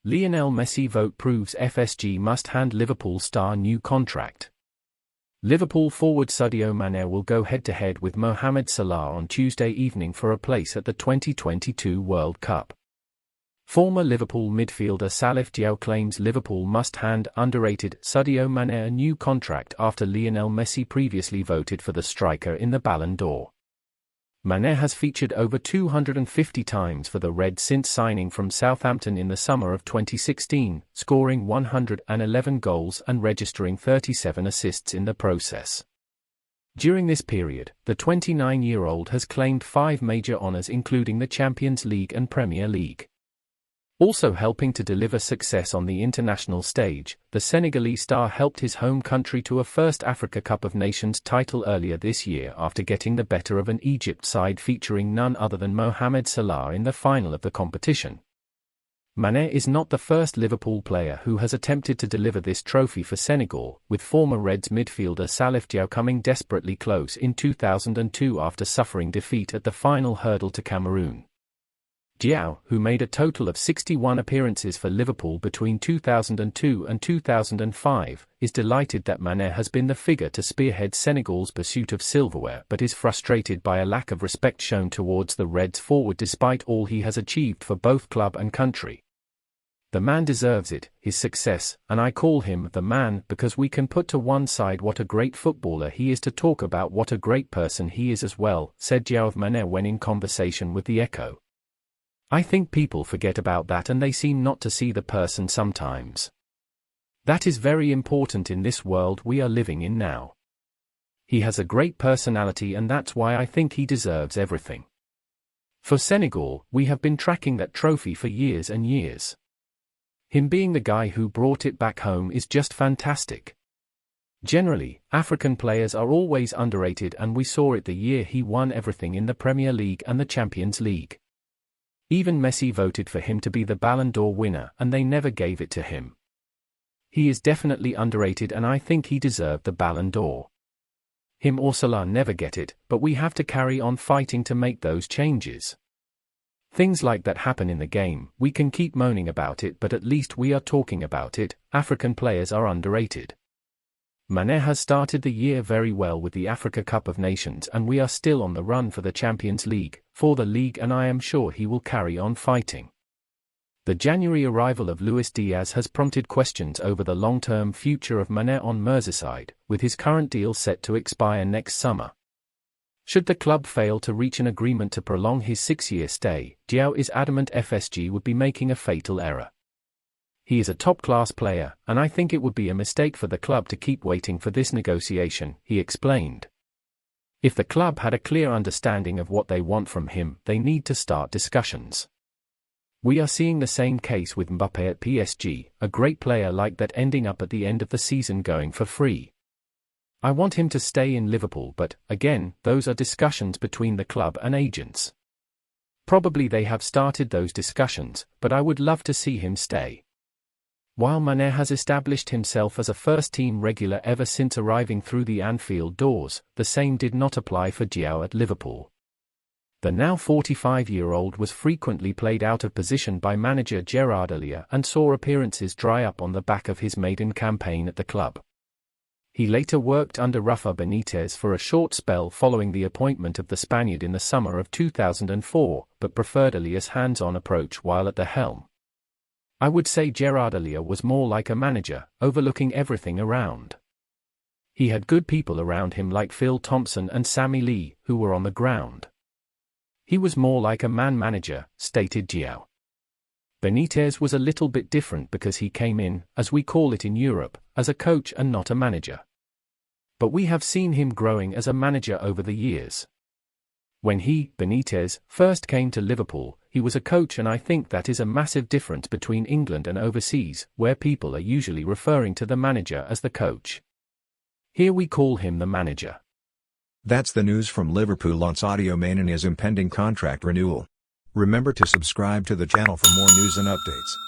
Lionel Messi vote proves FSG must hand Liverpool star new contract. Liverpool forward Sadio Mane will go head-to-head with Mohamed Salah on Tuesday evening for a place at the 2022 World Cup. Former Liverpool midfielder Salah claims Liverpool must hand underrated Sadio Mane a new contract after Lionel Messi previously voted for the striker in the Ballon d'Or. Mane has featured over 250 times for the Reds since signing from Southampton in the summer of 2016, scoring 111 goals and registering 37 assists in the process. During this period, the 29-year-old has claimed 5 major honours including the Champions League and Premier League. Also helping to deliver success on the international stage, the Senegalese star helped his home country to a first Africa Cup of Nations title earlier this year after getting the better of an Egypt side featuring none other than Mohamed Salah in the final of the competition. Mane is not the first Liverpool player who has attempted to deliver this trophy for Senegal, with former Reds midfielder Salah coming desperately close in 2002 after suffering defeat at the final hurdle to Cameroon. Diaz, who made a total of 61 appearances for Liverpool between 2002 and 2005, is delighted that Mane has been the figure to spearhead Senegal's pursuit of silverware but is frustrated by a lack of respect shown towards the Reds forward despite all he has achieved for both club and country. The man deserves it, his success, and I call him the man because we can put to one side what a great footballer he is to talk about what a great person he is as well, said Diaz of Mane when in conversation with the Echo. I think people forget about that and they seem not to see the person sometimes. That is very important in this world we are living in now. He has a great personality and that's why I think he deserves everything. For Senegal, we have been tracking that trophy for years and years. Him being the guy who brought it back home is just fantastic. Generally, African players are always underrated and we saw it the year he won everything in the Premier League and the Champions League. Even Messi voted for him to be the Ballon d'Or winner and they never gave it to him. He is definitely underrated and I think he deserved the Ballon d'Or. Him or Salah never get it, but we have to carry on fighting to make those changes. Things like that happen in the game, we can keep moaning about it but at least we are talking about it. African players are underrated. Mane has started the year very well with the Africa Cup of Nations and we are still on the run for the Champions League, for the league and I am sure he will carry on fighting. The January arrival of Luis Diaz has prompted questions over the long-term future of Mane on Merseyside, with his current deal set to expire next summer. Should the club fail to reach an agreement to prolong his 6-year stay, Diaz is adamant FSG would be making a fatal error. He is a top-class player, and I think it would be a mistake for the club to keep waiting for this negotiation, he explained. If the club had a clear understanding of what they want from him, they need to start discussions. We are seeing the same case with Mbappé at PSG, a great player like that ending up at the end of the season going for free. I want him to stay in Liverpool but, again, those are discussions between the club and agents. Probably they have started those discussions, but I would love to see him stay. While Mane has established himself as a first-team regular ever since arriving through the Anfield doors, the same did not apply for Diaz at Liverpool. The now 45-year-old was frequently played out of position by manager Gerard Houllier and saw appearances dry up on the back of his maiden campaign at the club. He later worked under Rafa Benitez for a short spell following the appointment of the Spaniard in the summer of 2004, but preferred Houlier's hands-on approach while at the helm. I would say Gerard Houllier was more like a manager, overlooking everything around. He had good people around him like Phil Thompson and Sammy Lee, who were on the ground. He was more like a man-manager, stated Diaz. Benitez was a little bit different because he came in, as we call it in Europe, as a coach and not a manager. But we have seen him growing as a manager over the years. When he, Benitez, first came to Liverpool, he was a coach and I think that is a massive difference between England and overseas, where people are usually referring to the manager as the coach. Here we call him the manager. That's the news from Liverpool on Sadio Mane and his impending contract renewal. Remember to subscribe to the channel for more news and updates.